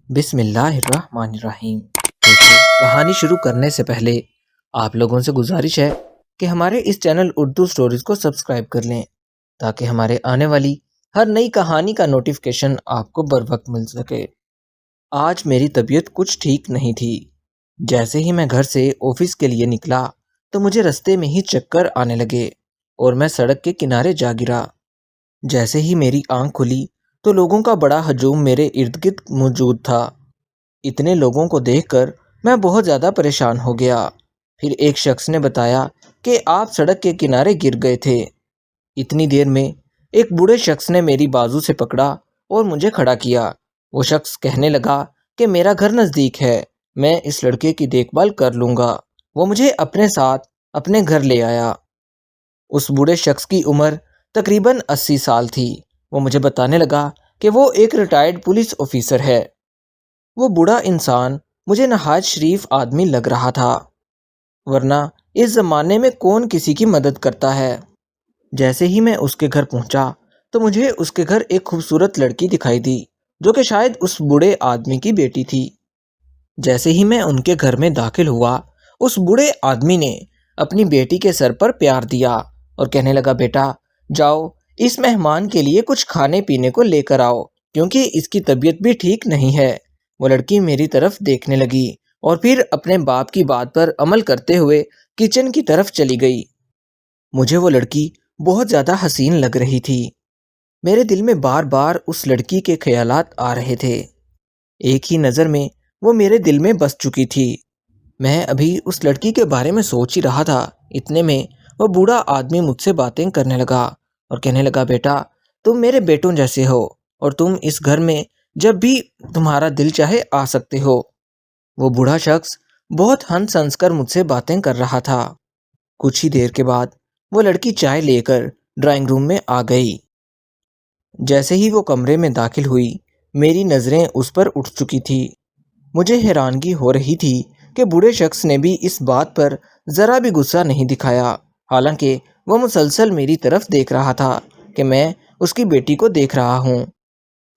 بسم اللہ الرحمن الرحیم۔ دیکھیے، کہانی شروع کرنے سے پہلے آپ لوگوں سے گزارش ہے کہ ہمارے اس چینل اردو سٹوریز کو سبسکرائب کر لیں تاکہ ہمارے آنے والی ہر نئی کہانی کا نوٹیفیکیشن آپ کو بر وقت مل سکے۔ آج میری طبیعت کچھ ٹھیک نہیں تھی۔ جیسے ہی میں گھر سے آفس کے لیے نکلا تو مجھے رستے میں ہی چکر آنے لگے اور میں سڑک کے کنارے جا گرا۔ جیسے ہی میری آنکھ کھلی تو لوگوں کا بڑا ہجوم میرے ارد گرد موجود تھا۔ اتنے لوگوں کو دیکھ کر میں بہت زیادہ پریشان ہو گیا۔ پھر ایک شخص نے بتایا کہ آپ سڑک کے کنارے گر گئے تھے۔ اتنی دیر میں ایک بوڑھے شخص نے میری بازو سے پکڑا اور مجھے کھڑا کیا۔ وہ شخص کہنے لگا کہ میرا گھر نزدیک ہے، میں اس لڑکے کی دیکھ بھال کر لوں گا۔ وہ مجھے اپنے ساتھ اپنے گھر لے آیا۔ اس بوڑھے شخص کی عمر تقریباً 80 سال تھی۔ وہ مجھے بتانے لگا کہ وہ ایک ریٹائرڈ پولیس آفیسر ہے۔ وہ بوڑھا انسان مجھے نہایت شریف آدمی لگ رہا تھا، ورنہ اس زمانے میں کون کسی کی مدد کرتا ہے۔ جیسے ہی میں اس کے گھر پہنچا تو مجھے اس کے گھر ایک خوبصورت لڑکی دکھائی دی جو کہ شاید اس بوڑھے آدمی کی بیٹی تھی۔ جیسے ہی میں ان کے گھر میں داخل ہوا، اس بوڑھے آدمی نے اپنی بیٹی کے سر پر پیار دیا اور کہنے لگا، بیٹا جاؤ اس مہمان کے لیے کچھ کھانے پینے کو لے کر آؤ کیونکہ اس کی طبیعت بھی ٹھیک نہیں ہے۔ وہ لڑکی میری طرف دیکھنے لگی اور پھر اپنے باپ کی بات پر عمل کرتے ہوئے کچن کی طرف چلی گئی۔ مجھے وہ لڑکی بہت زیادہ حسین لگ رہی تھی۔ میرے دل میں بار بار اس لڑکی کے خیالات آ رہے تھے۔ ایک ہی نظر میں وہ میرے دل میں بس چکی تھی۔ میں ابھی اس لڑکی کے بارے میں سوچ ہی رہا تھا، اتنے میں وہ بوڑھا آدمی مجھ سے باتیں کرنے لگا اور کہنے لگا، بیٹا تم میرے بیٹوں جیسے ہو اور تم اس گھر میں جب بھی تمہارا دل چاہے آ سکتے ہو۔ وہ بوڑھا شخص بہت ہنس ہنس کر مجھ سے باتیں کر رہا تھا۔ کچھ ہی دیر کے بعد وہ لڑکی چائے لے کر ڈرائنگ روم میں آ گئی۔ جیسے ہی وہ کمرے میں داخل ہوئی، میری نظریں اس پر اٹھ چکی تھی۔ مجھے حیرانگی ہو رہی تھی کہ بوڑھے شخص نے بھی اس بات پر ذرا بھی غصہ نہیں دکھایا، حالانکہ وہ مسلسل میری طرف دیکھ رہا تھا کہ میں اس کی بیٹی کو دیکھ رہا ہوں۔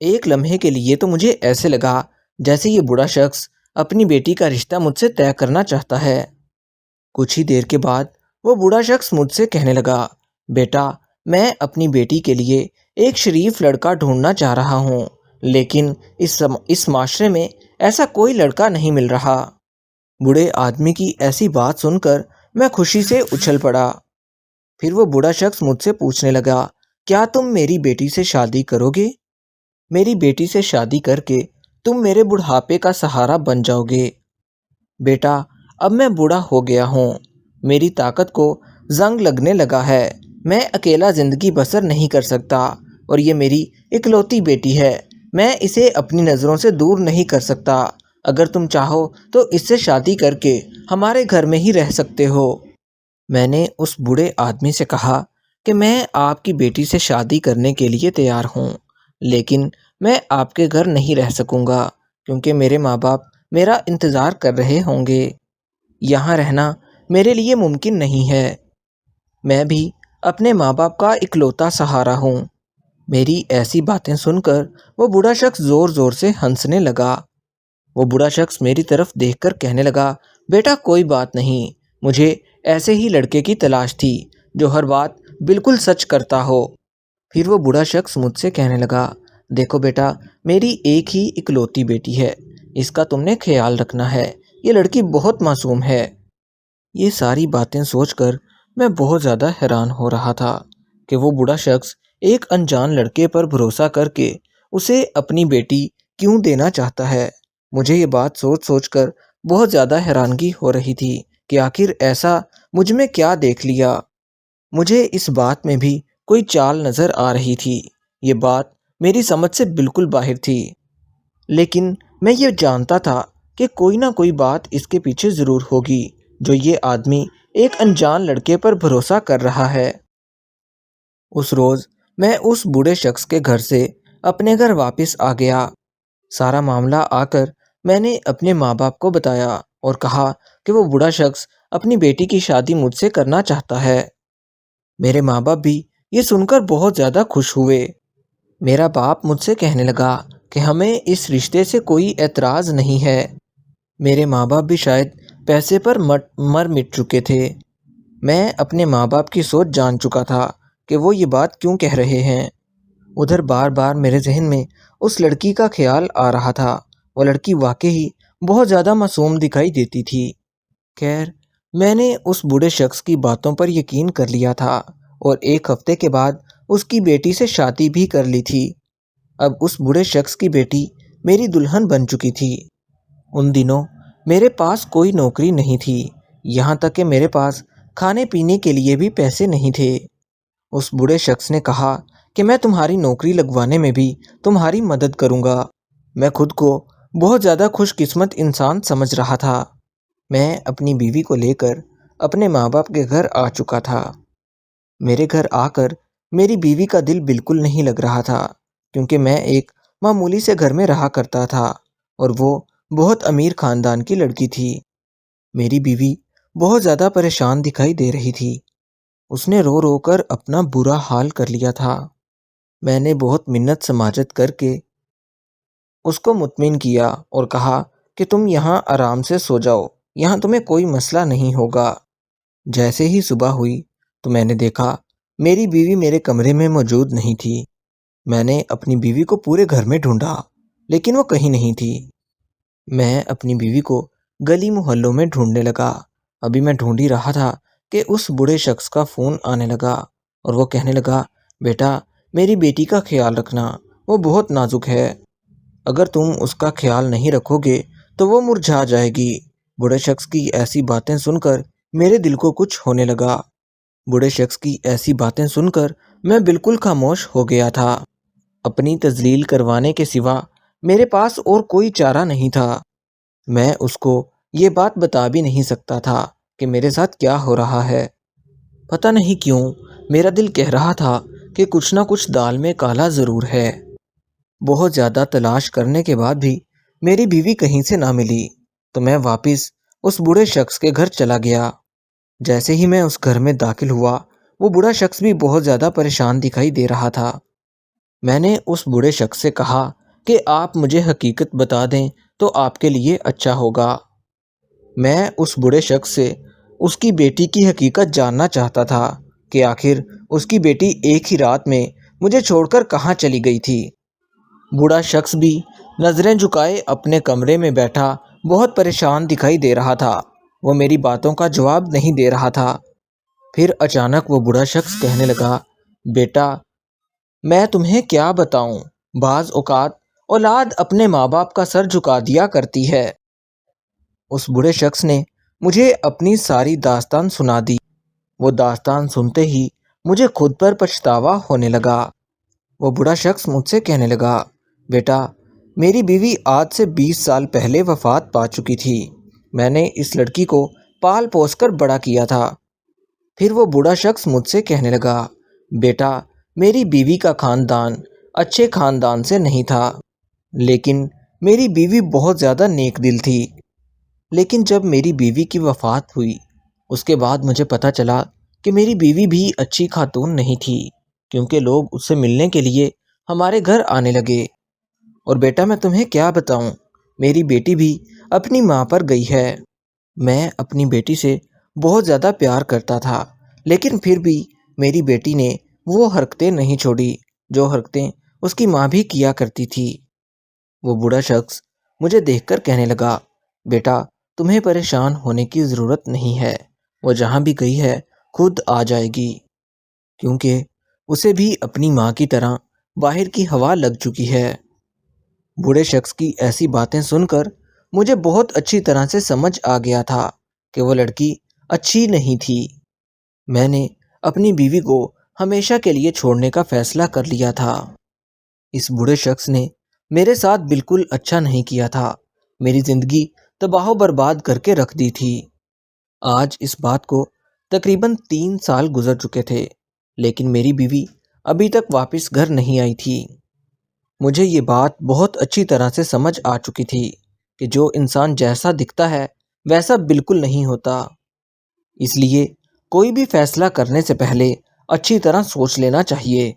ایک لمحے کے لیے تو مجھے ایسے لگا جیسے یہ بوڑھا شخص اپنی بیٹی کا رشتہ مجھ سے طے کرنا چاہتا ہے۔ کچھ ہی دیر کے بعد وہ بوڑھا شخص مجھ سے کہنے لگا، بیٹا میں اپنی بیٹی کے لیے ایک شریف لڑکا ڈھونڈنا چاہ رہا ہوں، لیکن اس معاشرے میں ایسا کوئی لڑکا نہیں مل رہا۔ بوڑھے آدمی کی ایسی بات سن کر میں خوشی سے اچھل پڑا۔ پھر وہ بوڑھا شخص مجھ سے پوچھنے لگا، کیا تم میری بیٹی سے شادی کرو گے؟ میری بیٹی سے شادی کر کے تم میرے بڑھاپے کا سہارا بن جاؤ گے۔ بیٹا اب میں بوڑھا ہو گیا ہوں، میری طاقت کو زنگ لگنے لگا ہے، میں اکیلا زندگی بسر نہیں کر سکتا اور یہ میری اکلوتی بیٹی ہے، میں اسے اپنی نظروں سے دور نہیں کر سکتا۔ اگر تم چاہو تو اس سے شادی کر کے ہمارے گھر میں ہی رہ سکتے ہو۔ میں نے اس بوڑھے آدمی سے کہا کہ میں آپ کی بیٹی سے شادی کرنے کے لیے تیار ہوں، لیکن میں آپ کے گھر نہیں رہ سکوں گا کیونکہ میرے ماں باپ میرا انتظار کر رہے ہوں گے۔ یہاں رہنا میرے لیے ممکن نہیں ہے۔ میں بھی اپنے ماں باپ کا اکلوتا سہارا ہوں۔ میری ایسی باتیں سن کر وہ بوڑھا شخص زور زور سے ہنسنے لگا۔ وہ بوڑھا شخص میری طرف دیکھ کر کہنے لگا، بیٹا کوئی بات نہیں، مجھے ایسے ہی لڑکے کی تلاش تھی جو ہر بات بالکل سچ کرتا ہو۔ پھر وہ بوڑھا شخص مجھ سے کہنے لگا، دیکھو بیٹا میری ایک ہی اکلوتی بیٹی ہے، اس کا تم نے خیال رکھنا ہے، یہ لڑکی بہت معصوم ہے۔ یہ ساری باتیں سوچ کر میں بہت زیادہ حیران ہو رہا تھا کہ وہ بوڑھا شخص ایک انجان لڑکے پر بھروسہ کر کے اسے اپنی بیٹی کیوں دینا چاہتا ہے۔ مجھے یہ بات سوچ سوچ کر بہت زیادہ حیرانگی ہو رہی تھی کہ آخر ایسا مجھ میں کیا دیکھ لیا۔ مجھے اس بات میں بھی کوئی چال نظر آ رہی تھی، یہ بات میری سمجھ سے بالکل باہر تھی، لیکن میں یہ جانتا تھا کہ کوئی نہ کوئی بات اس کے پیچھے ضرور ہوگی جو یہ آدمی ایک انجان لڑکے پر بھروسہ کر رہا ہے۔ اس روز میں اس بوڑھے شخص کے گھر سے اپنے گھر واپس آ گیا۔ سارا معاملہ آ کر میں نے اپنے ماں باپ کو بتایا اور کہا کہ وہ بوڑھا شخص اپنی بیٹی کی شادی مجھ سے کرنا چاہتا ہے۔ میرے ماں باپ بھی یہ سن کر بہت زیادہ خوش ہوئے۔ میرا باپ مجھ سے کہنے لگا کہ ہمیں اس رشتے سے کوئی اعتراض نہیں ہے۔ میرے ماں باپ بھی شاید پیسے پر مر مٹ چکے تھے۔ میں اپنے ماں باپ کی سوچ جان چکا تھا کہ وہ یہ بات کیوں کہہ رہے ہیں۔ ادھر بار بار میرے ذہن میں اس لڑکی کا خیال آ رہا تھا۔ وہ لڑکی واقعی بہت زیادہ معصوم دکھائی دیتی تھی۔ خیر، میں نے اس بوڑھے شخص کی باتوں پر یقین کر لیا تھا اور ایک ہفتے کے بعد اس کی بیٹی سے شادی بھی کر لی تھی۔ اب اس بوڑھے شخص کی بیٹی میری دلہن بن چکی تھی۔ ان دنوں میرے پاس کوئی نوکری نہیں تھی، یہاں تک کہ میرے پاس کھانے پینے کے لیے بھی پیسے نہیں تھے۔ اس بوڑھے شخص نے کہا کہ میں تمہاری نوکری لگوانے میں بھی تمہاری مدد کروں گا۔ میں خود کو بہت زیادہ خوش قسمت انسان سمجھ رہا تھا۔ میں اپنی بیوی کو لے کر اپنے ماں باپ کے گھر آ چکا تھا۔ میرے گھر آ کر میری بیوی کا دل بالکل نہیں لگ رہا تھا، کیونکہ میں ایک معمولی سے گھر میں رہا کرتا تھا اور وہ بہت امیر خاندان کی لڑکی تھی۔ میری بیوی بہت زیادہ پریشان دکھائی دے رہی تھی۔ اس نے رو رو کر اپنا برا حال کر لیا تھا۔ میں نے بہت منت سماجت کر کے اس کو مطمئن کیا اور کہا کہ تم یہاں آرام سے سو جاؤ، یہاں تمہیں کوئی مسئلہ نہیں ہوگا۔ جیسے ہی صبح ہوئی تو میں نے دیکھا میری بیوی میرے کمرے میں موجود نہیں تھی۔ میں نے اپنی بیوی کو پورے گھر میں ڈھونڈا، لیکن وہ کہیں نہیں تھی۔ میں اپنی بیوی کو گلی محلوں میں ڈھونڈنے لگا۔ ابھی میں ڈھونڈ ہی رہا تھا کہ اس بوڑھے شخص کا فون آنے لگا اور وہ کہنے لگا، بیٹا میری بیٹی کا خیال رکھنا، وہ بہت نازک ہے، اگر تم اس کا خیال نہیں رکھو گے تو وہ مرجھا جائے گی۔ بوڑھے شخص کی ایسی باتیں سن کر میرے دل کو کچھ ہونے لگا۔ بوڑھے شخص کی ایسی باتیں سن کر میں بالکل خاموش ہو گیا تھا۔ اپنی تذلیل کروانے کے سوا میرے پاس اور کوئی چارہ نہیں تھا۔ میں اس کو یہ بات بتا بھی نہیں سکتا تھا کہ میرے ساتھ کیا ہو رہا ہے۔ پتہ نہیں کیوں میرا دل کہہ رہا تھا کہ کچھ نہ کچھ دال میں کالا ضرور ہے۔ بہت زیادہ تلاش کرنے کے بعد بھی میری بیوی کہیں سے نہ ملی تو میں واپس اس بوڑھے شخص کے گھر چلا گیا۔ جیسے ہی میں اس گھر میں داخل ہوا، وہ بوڑھا شخص بھی بہت زیادہ پریشان دکھائی دے رہا تھا۔ میں نے اس بوڑھے شخص سے کہا کہ آپ مجھے حقیقت بتا دیں تو آپ کے لیے اچھا ہوگا۔ میں اس بوڑھے شخص سے اس کی بیٹی کی حقیقت جاننا چاہتا تھا کہ آخر اس کی بیٹی ایک ہی رات میں مجھے چھوڑ کر کہاں چلی گئی تھی۔ بوڑھا شخص بھی نظریں جھکائے اپنے کمرے میں بیٹھا بہت پریشان دکھائی دے رہا تھا۔ وہ میری باتوں کا جواب نہیں دے رہا تھا۔ پھر اچانک وہ بوڑھا شخص کہنے لگا، بیٹا میں تمہیں کیا بتاؤں، بعض اوقات اولاد اپنے ماں باپ کا سر جھکا دیا کرتی ہے۔ اس بوڑھے شخص نے مجھے اپنی ساری داستان سنا دی۔ وہ داستان سنتے ہی مجھے خود پر پچھتاوا ہونے لگا۔ وہ بوڑھا شخص مجھ سے کہنے لگا، بیٹا میری بیوی آج سے 20 سال پہلے وفات پا چکی تھی۔ میں نے اس لڑکی کو پال پوس کر بڑا کیا تھا۔ پھر وہ بوڑھا شخص مجھ سے کہنے لگا، بیٹا میری بیوی کا خاندان اچھے خاندان سے نہیں تھا، لیکن میری بیوی بہت زیادہ نیک دل تھی۔ لیکن جب میری بیوی کی وفات ہوئی اس کے بعد مجھے پتہ چلا کہ میری بیوی بھی اچھی خاتون نہیں تھی، کیونکہ لوگ اس سے ملنے کے لیے ہمارے گھر آنے لگے۔ اور بیٹا میں تمہیں کیا بتاؤں، میری بیٹی بھی اپنی ماں پر گئی ہے۔ میں اپنی بیٹی سے بہت زیادہ پیار کرتا تھا، لیکن پھر بھی میری بیٹی نے وہ حرکتیں نہیں چھوڑی جو حرکتیں اس کی ماں بھی کیا کرتی تھی۔ وہ بوڑھا شخص مجھے دیکھ کر کہنے لگا، بیٹا تمہیں پریشان ہونے کی ضرورت نہیں ہے، وہ جہاں بھی گئی ہے خود آ جائے گی، کیونکہ اسے بھی اپنی ماں کی طرح باہر کی ہوا لگ چکی ہے۔ بوڑھے شخص کی ایسی باتیں سن کر مجھے بہت اچھی طرح سے سمجھ آ گیا تھا کہ وہ لڑکی اچھی نہیں تھی۔ میں نے اپنی بیوی کو ہمیشہ کے لیے چھوڑنے کا فیصلہ کر لیا تھا۔ اس بوڑھے شخص نے میرے ساتھ بالکل اچھا نہیں کیا تھا، میری زندگی تباہ و برباد کر کے رکھ دی تھی۔ آج اس بات کو تقریباً 3 سال گزر چکے تھے، لیکن میری بیوی ابھی تک واپس گھر نہیں آئی تھی۔ مجھے یہ بات بہت اچھی طرح سے سمجھ آ چکی تھی کہ جو انسان جیسا دکھتا ہے ویسا بالکل نہیں ہوتا۔ اس لیے کوئی بھی فیصلہ کرنے سے پہلے اچھی طرح سوچ لینا چاہیے۔